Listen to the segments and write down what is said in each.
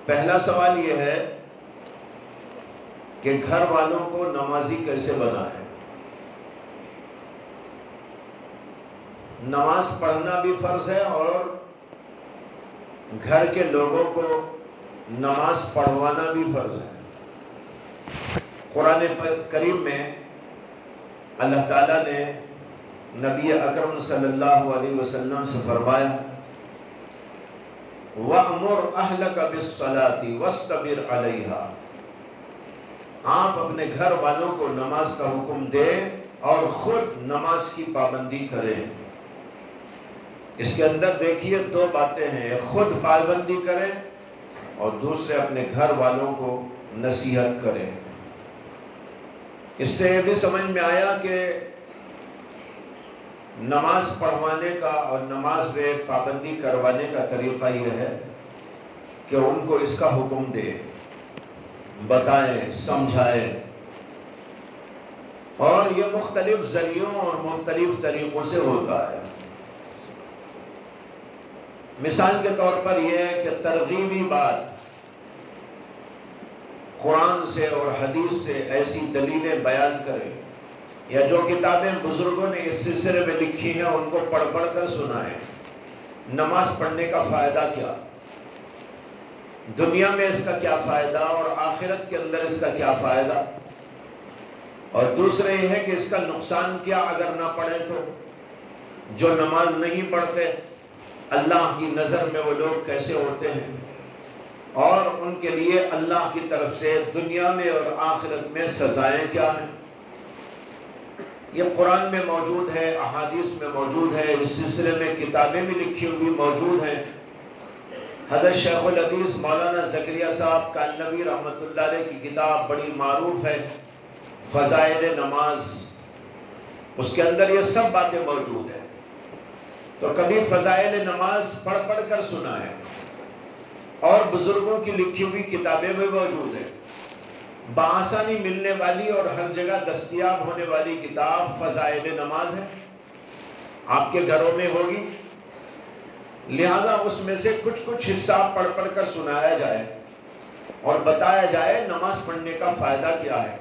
پہلا سوال یہ ہے کہ گھر والوں کو نمازی کیسے بنائیں؟ نماز پڑھنا بھی فرض ہے اور گھر کے لوگوں کو نماز پڑھوانا بھی فرض ہے۔ قرآن کریم میں اللہ تعالیٰ نے نبی اکرم صلی اللہ علیہ وسلم سے فرمایا وَأْمُرْ أَهْلَكَ بِالصَّلَاةِ وَاسْتَبِرْ عَلَيْهَا، آپ اپنے گھر والوں کو نماز کا حکم دیں اور خود نماز کی پابندی کریں۔ اس کے اندر دیکھیے دو باتیں ہیں، خود پابندی کریں اور دوسرے اپنے گھر والوں کو نصیحت کریں۔ اس سے یہ بھی سمجھ میں آیا کہ نماز پڑھوانے کا اور نماز میں پابندی کروانے کا طریقہ یہ ہے کہ ان کو اس کا حکم دیں، بتائیں، سمجھائیں، اور یہ مختلف ذریعوں اور مختلف طریقوں سے ہوتا ہے۔ مثال کے طور پر یہ ہے کہ ترغیبی بات قرآن سے اور حدیث سے ایسی دلیلیں بیان کریں، یا جو کتابیں بزرگوں نے اس سلسلے میں لکھی ہیں ان کو پڑھ پڑھ کر سنائیں۔ نماز پڑھنے کا فائدہ کیا، دنیا میں اس کا کیا فائدہ اور آخرت کے اندر اس کا کیا فائدہ، اور دوسرے یہ ہے کہ اس کا نقصان کیا اگر نہ پڑھیں تو۔ جو نماز نہیں پڑھتے اللہ کی نظر میں وہ لوگ کیسے ہوتے ہیں، اور ان کے لیے اللہ کی طرف سے دنیا میں اور آخرت میں سزائیں کیا ہیں۔ یہ قرآن میں موجود ہے، احادیث میں موجود ہے، اس سلسلے میں کتابیں بھی لکھی ہوئی موجود ہیں۔ حضرت شیخ الحدیث مولانا زکریا صاحب کانلوی رحمۃ اللہ علیہ کی کتاب بڑی معروف ہے، فضائل نماز، اس کے اندر یہ سب باتیں موجود ہیں۔ تو کبھی فضائل نماز پڑھ پڑھ کر سنا ہے، اور بزرگوں کی لکھی ہوئی کتابیں بھی موجود ہیں۔ بآسانی ملنے والی اور ہر جگہ دستیاب ہونے والی کتاب فضائل نماز ہے، آپ کے گھروں میں ہوگی، لہذا اس میں سے کچھ حصہ پڑھ پڑھ کر سنایا جائے اور بتایا جائے نماز پڑھنے کا فائدہ کیا ہے۔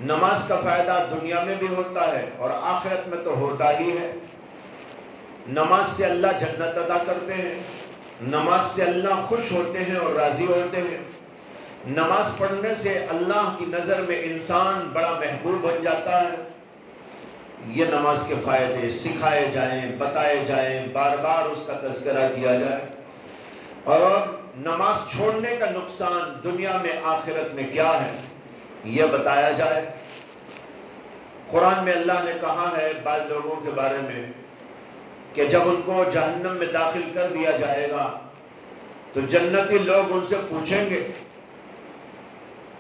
نماز کا فائدہ دنیا میں بھی ہوتا ہے اور آخرت میں تو ہوتا ہی ہے۔ نماز سے اللہ جنت عطا کرتے ہیں، نماز سے اللہ خوش ہوتے ہیں اور راضی ہوتے ہیں، نماز پڑھنے سے اللہ کی نظر میں انسان بڑا محبوب بن جاتا ہے۔ یہ نماز کے فائدے سکھائے جائیں، بتائے جائیں، بار بار اس کا تذکرہ کیا جائے، اور نماز چھوڑنے کا نقصان دنیا میں آخرت میں کیا ہے یہ بتایا جائے۔ قرآن میں اللہ نے کہا ہے بعض لوگوں کے بارے میں کہ جب ان کو جہنم میں داخل کر دیا جائے گا تو جنتی لوگ ان سے پوچھیں گے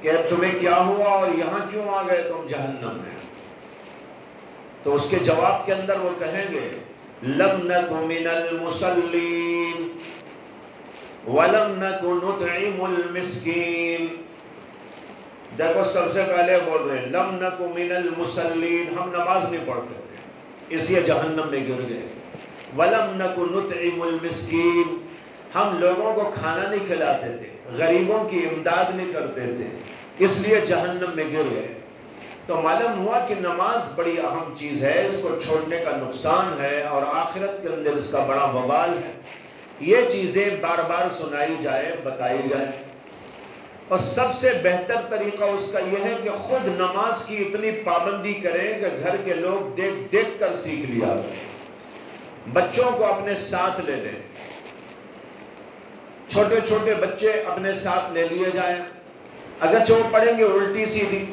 کہ تمہیں کیا ہوا اور یہاں کیوں آ گئے تم جہنم میں؟ تو اس کے جواب کے اندر وہ کہیں گے لَمْ نَكُ مِنَ الْمُصَلِّينَ وَلَمْ نَكُ نُطْعِمُ الْمِسْكِينَ۔ دیکھو سب سے پہلے بول رہے ہیں لَمْ نَكُ مِنَ الْمُصَلِّينَ، ہم نماز نہیں پڑھتے تھے اس لیے جہنم میں گر گئے۔ وَلَمْ نَكُ نُطْعِمُ الْمِسْكِينَ، ہم لوگوں کو کھانا نہیں کھلاتے تھے، غریبوں کی امداد نہیں کرتے تھے، اس لیے جہنم میں گر گئے۔ تو معلوم ہوا کہ نماز بڑی اہم چیز ہے، اس کو چھوڑنے کا نقصان ہے اور آخرت کے اندر اس کا بڑا وبال ہے۔ یہ چیزیں بار بار سنائی جائے، بتائی جائے، اور سب سے بہتر طریقہ اس کا یہ ہے کہ خود نماز کی اتنی پابندی کریں کہ گھر کے لوگ دیکھ دیکھ کر سیکھ لیا کریں۔ بچوں کو اپنے ساتھ لے لیں، چھوٹے چھوٹے بچے اپنے ساتھ لے لیے جائیں، اگرچہ وہ پڑھیں گے الٹی سیدھی،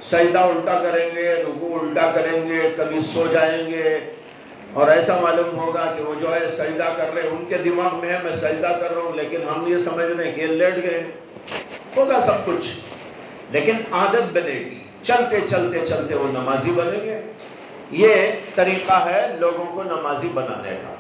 سجدہ الٹا کریں گے، رکوع الٹا کریں گے، کبھی سو جائیں گے، اور ایسا معلوم ہوگا کہ وہ جو ہے سجدہ کر رہے ہیں، ان کے دماغ میں ہے میں سجدہ کر رہا ہوں لیکن ہم یہ سمجھ رہے ہیں کہ لیٹ گئے، ہوگا سب کچھ، لیکن عادت بنے گی، چلتے چلتے چلتے وہ نمازی بنیں گے۔ یہ طریقہ ہے لوگوں کو نمازی بنانے کا۔